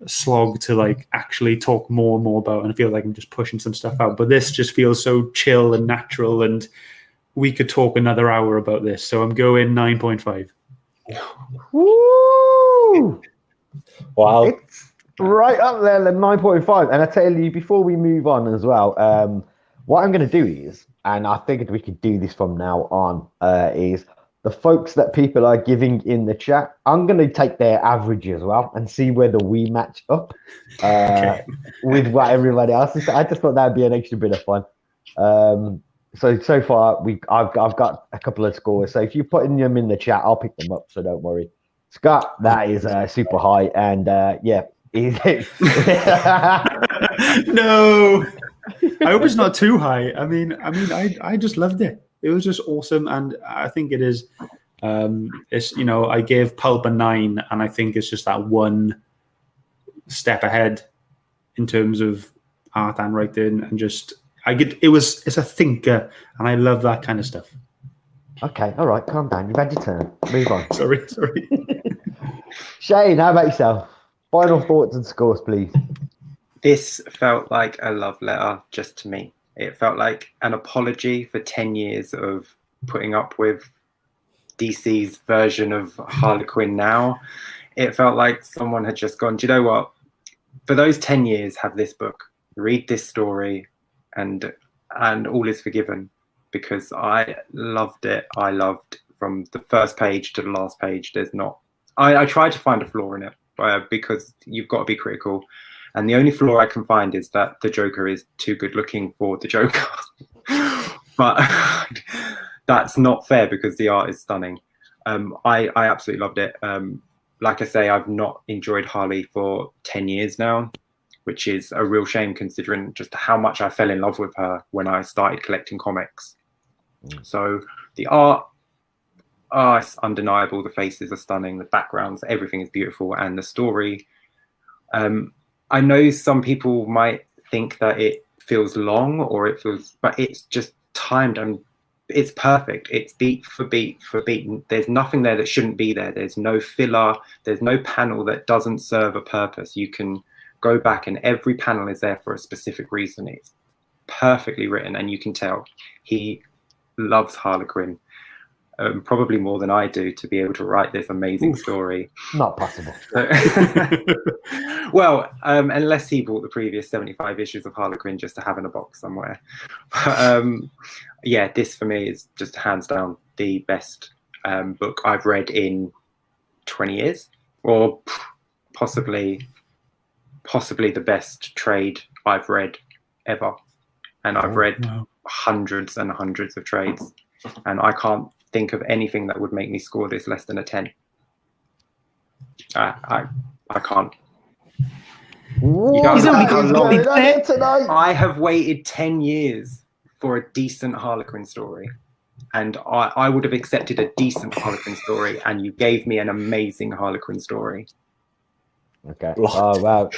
slog to actually talk more and more about, and I feel like I'm just pushing some stuff out, but this just feels so chill and natural, and we could talk another hour about this, so I'm going 9.5. Woo! Wow. It's right up there, 9.5. And I tell you, before we move on as well, what I'm going to do is, and I figured we could do this from now on, is the folks that people are giving in the chat, I'm going to take their average as well and see whether we match up with what everybody else is. I just thought that would be an extra bit of fun. So far, I've got a couple of scores. So if you're putting them in the chat, I'll pick them up. So don't worry. Scott, that is super high, and yeah. No, I hope it's not too high. I just loved it. It was just awesome, and I think it is. It's I gave Pulp a 9, and I think it's just that one step ahead in terms of art and writing, and just it's a thinker, and I love that kind of stuff. Okay, all right, calm down. You've had your turn. Move on. Sorry. Shane, how about yourself? Final thoughts and scores, please. This felt like a love letter just to me. It felt like an apology for 10 years of putting up with DC's version of Harley Quinn now. it felt like someone had just gone, do you know what? For those 10 years, have this book, read this story, and all is forgiven, because I loved it. I loved from the first page to the last page. There's not, I tried to find a flaw in it, because you've got to be critical. And the only flaw I can find is that the Joker is too good looking for the Joker. But that's not fair, because the art is stunning. I absolutely loved it. Like I say, I've not enjoyed Harley for 10 years now, which is a real shame considering just how much I fell in love with her when I started collecting comics. So the art, it's undeniable. The faces are stunning. The backgrounds, everything is beautiful. And the story, I know some people might think that it feels long, but it's just timed and it's perfect. It's beat for beat for beat. There's nothing there that shouldn't be there. There's no filler. There's no panel that doesn't serve a purpose. You can go back and every panel is there for a specific reason. It's perfectly written, and you can tell he loves Harlequin, probably more than I do, to be able to write this amazing story. Not possible. Well, unless he bought the previous 75 issues of Harlequin just to have in a box somewhere. Yeah, this for me is just hands down the best book I've read in 20 years, or possibly the best trade I've read ever. And I've read hundreds and hundreds of trades, and I can't think of anything that would make me score this less than a 10. I can't. He's only I have waited 10 years for a decent Harlequin story, and I would have accepted a decent Harlequin story, and you gave me an amazing Harlequin story. Okay. Oh wow.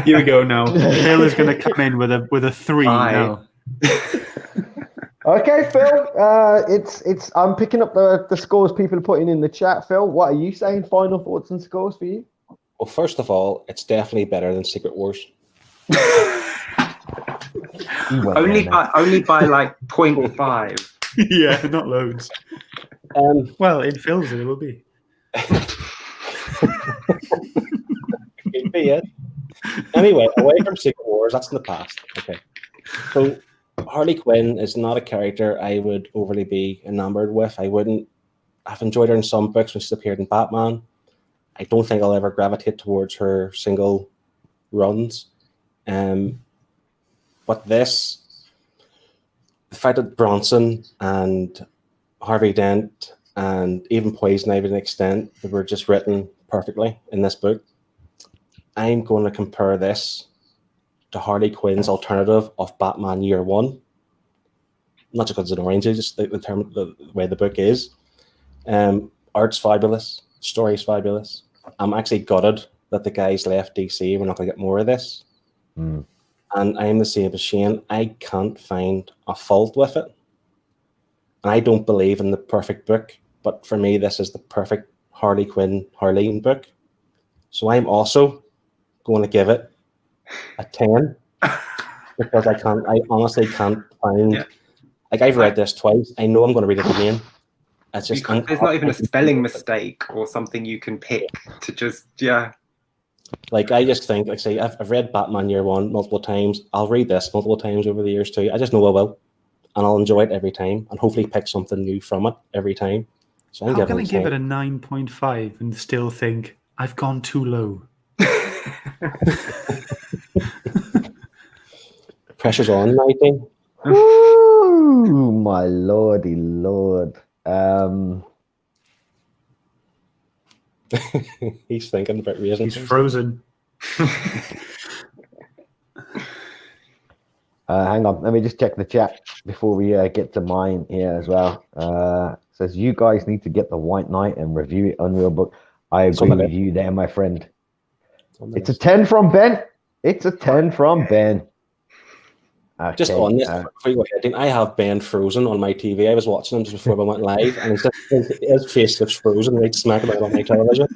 Here we go now. Phil is going to come in with a 3 now. Okay, Phil. I'm picking up the scores people are putting in the chat. Phil, what are you saying? Final thoughts and scores for you? Well, first of all, it's definitely better than Secret Wars. only by like 0.5. Yeah, not loads. Well, in Phil's it will be. Could be it. Anyway, away from Secret Wars, that's in the past. Okay. So Harley Quinn is not a character I would overly be enamored with. I've enjoyed her in some books when she's appeared in Batman. I don't think I'll ever gravitate towards her single runs. But this, the fact that Bronson and Harvey Dent and even Poison Ivy to an extent, they were just written perfectly in this book. I'm going to compare this to Harley Quinn's alternative of Batman Year One. Not just because it's an orange, just the way the book is. Art's fabulous, story's fabulous. I'm actually gutted that the guys left DC. We're not going to get more of this. And I'm the same as Shane. I can't find a fault with it. And I don't believe in the perfect book, but for me, this is the perfect Harley Quinn, Harleen book. So I'm also going to give it a 10 because I honestly can't find. Like, I've read this twice. I know I'm going to read it again. It's just there's not even a spelling mistake or something you can pick to just Like, I just think, like, say, I've read Batman Year One multiple times. I'll read this multiple times over the years too. I just know I will, and I'll enjoy it every time, and hopefully pick something new from it every time. So I'm How can I give it a 9.5 and still think I've gone too low? Pressure's on, I think. Ooh, my lordy lord. He's thinking about raising. He's frozen. Hang on, let me just check the chat before we get to mine here as well. Says you guys need to get the White Knight and review it. Unreal book. I agree with you there, my friend. It's a 10 from Ben. It's a 10 from Ben. Okay, just on this, before you go ahead, I have Ben frozen on my TV. I was watching him just before we went live, and his face looks frozen right smack about on my television.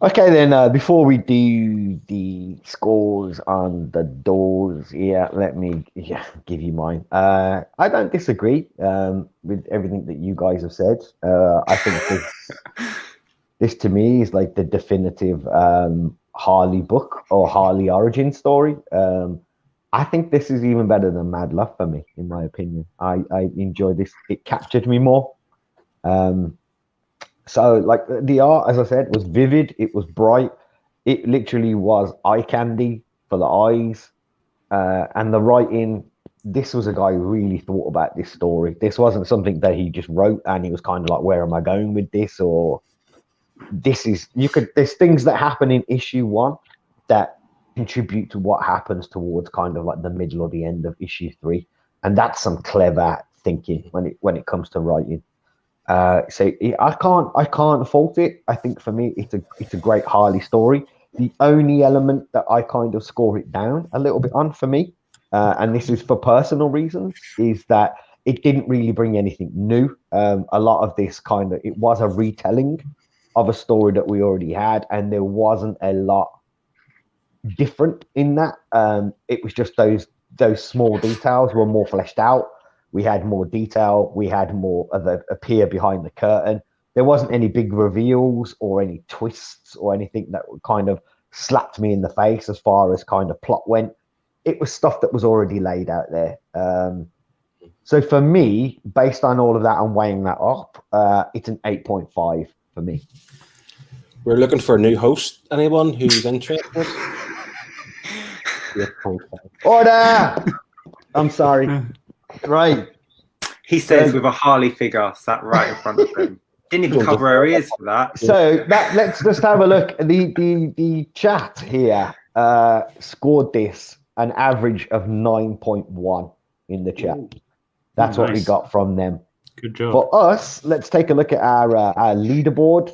Okay, then before we do the scores on the doors, let me give you mine. I don't disagree with everything that you guys have said. I think this to me is like the definitive Harley book or Harley origin story. I think this is even better than Mad Love for me, in my opinion. I enjoyed this. It captured me more. So like the art, as I said, was vivid. It was bright. It literally was eye candy for the eyes. And the writing, this was a guy who really thought about this story. This wasn't something that he just wrote and he was kind of like, where am I going with this? Or there's things that happen in issue 1 that contribute to what happens towards kind of like the middle or the end of issue 3. And that's some clever thinking when it comes to writing. So I can't fault it. I think for me, it's a great Harley story. The only element that I kind of score it down a little bit on for me, and this is for personal reasons, is that it didn't really bring anything new. A lot of this it was a retelling of a story that we already had, and there wasn't a lot different in that. It was just those small details were more fleshed out. We had more detail. We had more of a appear behind the curtain. There wasn't any big reveals or any twists or anything that kind of slapped me in the face as far as kind of plot went. It was stuff that was already laid out there. So for me, based on all of that and weighing that up, it's an 8.5 for me. We're looking for a new host. Anyone who's interested? Order! I'm sorry. Right. He says with a Harley figure sat right in front of him. Didn't even cover her ears for that. So let's just have a look. The chat here scored this an average of 9.1 in the chat. That's what we got from them. Good job. For us, let's take a look at our leaderboard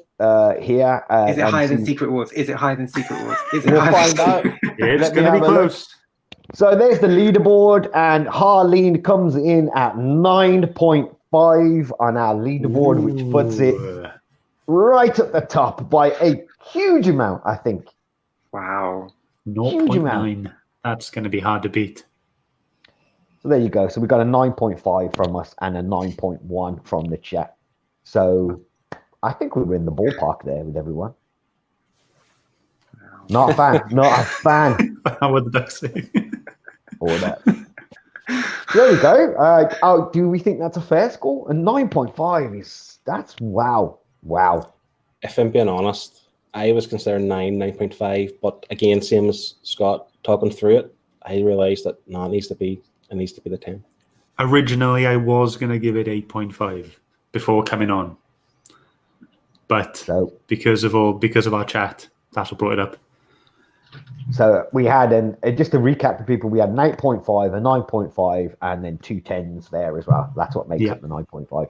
here. Is it higher than Secret Wars? Is it higher than Secret Wars? Is it we'll higher find out. It's going to be close. So there's the leaderboard, and Harleen comes in at 9.5 on our leaderboard, which puts it right at the top by a huge amount, I think. Wow. 0.9. That's going to be hard to beat. So there you go. So we got a 9.5 from us and a 9.1 from the chat. So I think we were in the ballpark there with everyone. Not a fan. Not a fan. What did I say? Or that. There we go. Do we think that's a fair score? A 9.5 that's wow. Wow. If I'm being honest, I was considering 9.5, but again, same as Scott, talking through it, I realized that no, it needs to be the 10. Originally, I was going to give it 8.5 before coming on, but because of our chat, that's what brought it up. So we had just to recap for people, we had an 8.5, a 9.5, and then 2 10s there as well. That's what makes up the 9.5.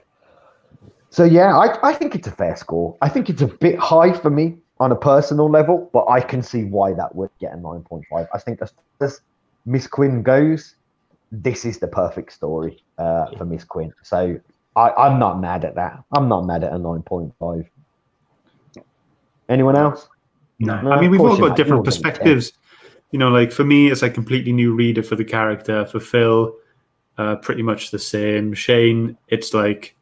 So yeah, I think it's a fair score. I think it's a bit high for me on a personal level, but I can see why that would get a 9.5. I think as Miss Quinn goes, this is the perfect story for Miss Quinn. So I'm not mad at that. I'm not mad at a 9.5. Anyone else? No, I mean, we've all got different perspectives. You know, like for me, it's a completely new reader for the character. For Phil, pretty much the same. Shane, it's like,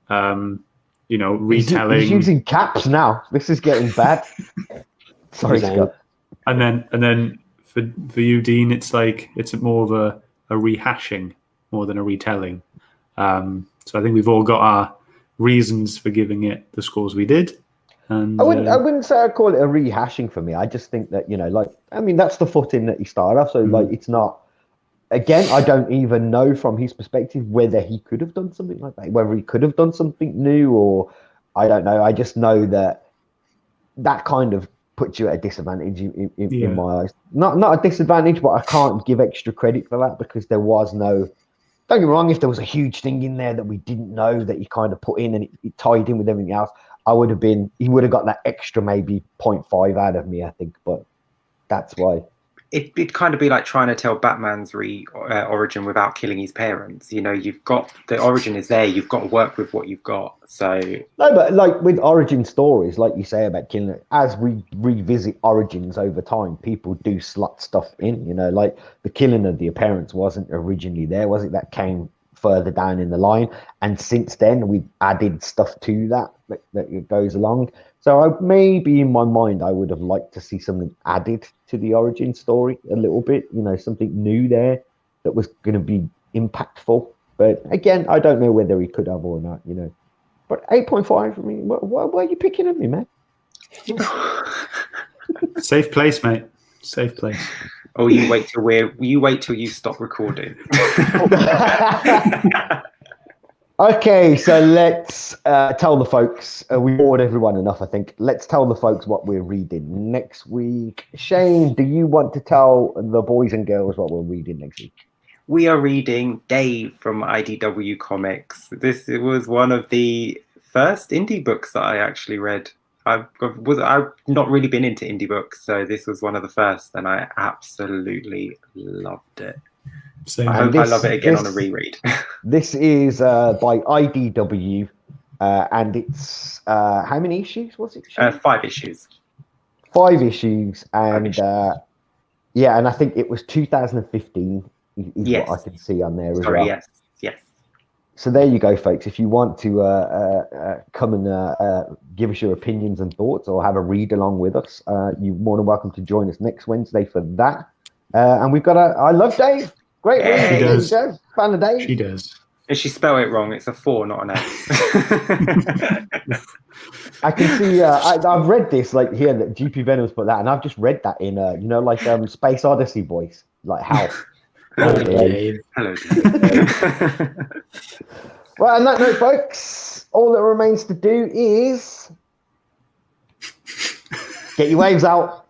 retelling. He's using caps now. This is getting bad. Sorry, Scott. And then for you, Dean, it's like it's more of a rehashing more than a retelling. So I think we've all got our reasons for giving it the scores we did. And, I wouldn't say I'd call it a rehashing for me. I just think that, that's the footing that he started off. So it's not, again, I don't even know from his perspective whether he could have done something like that, whether he could have done something new, or I don't know. I just know that kind of puts you at a disadvantage in my eyes. Not a disadvantage, but I can't give extra credit for that because there was no, don't get me wrong, if there was a huge thing in there that we didn't know that he kind of put in and it tied in with everything else, he would have got that extra maybe 0.5 out of me, I think, but that's why. It'd kind of be like trying to tell Batman's origin without killing his parents. You've got, the origin is there, you've got to work with what you've got. So no, but like with origin stories, like you say about killing it, as we revisit origins over time, people do slot stuff in, like the killing of the parents wasn't originally there, was it? That came further down in the line. And since then, we've added stuff to that goes along. So maybe in my mind, I would have liked to see something added to the origin story a little bit, something new there that was going to be impactful. But again, I don't know whether he could have or not, But 8.5, I mean, why are you picking at me, man? Safe place, mate. Safe place. Oh, you wait till you stop recording. Okay, so let's tell the folks. We bored everyone enough, I think. Let's tell the folks what we're reading next week. Shane, do you want to tell the boys and girls what we're reading next week? We are reading Dave from IDW Comics. This was one of the first indie books that I actually read. I've not really been into indie books, so this was one of the first, and I absolutely loved it. Same. I hope I love it again on a reread. This is by IDW, and it's how many issues was it? 5 issues. 5 issues, and yeah, and I think it was 2015. Is yes. What I can see on there as Sorry, well. Yes. So there you go, folks. If you want to come and give us your opinions and thoughts, or have a read along with us, you're more than welcome to join us next Wednesday for that. And we've got I love Dave. Great read. She does. Fan of Dave. She does. And she spelled it wrong. It's a 4, not an 8. I can see. I've read this here that GP Venom's put that, and I've just read that in Space Odyssey voice, like how. Hello, Dave. Hello. Well, on that note, folks, all that remains to do is get your waves out.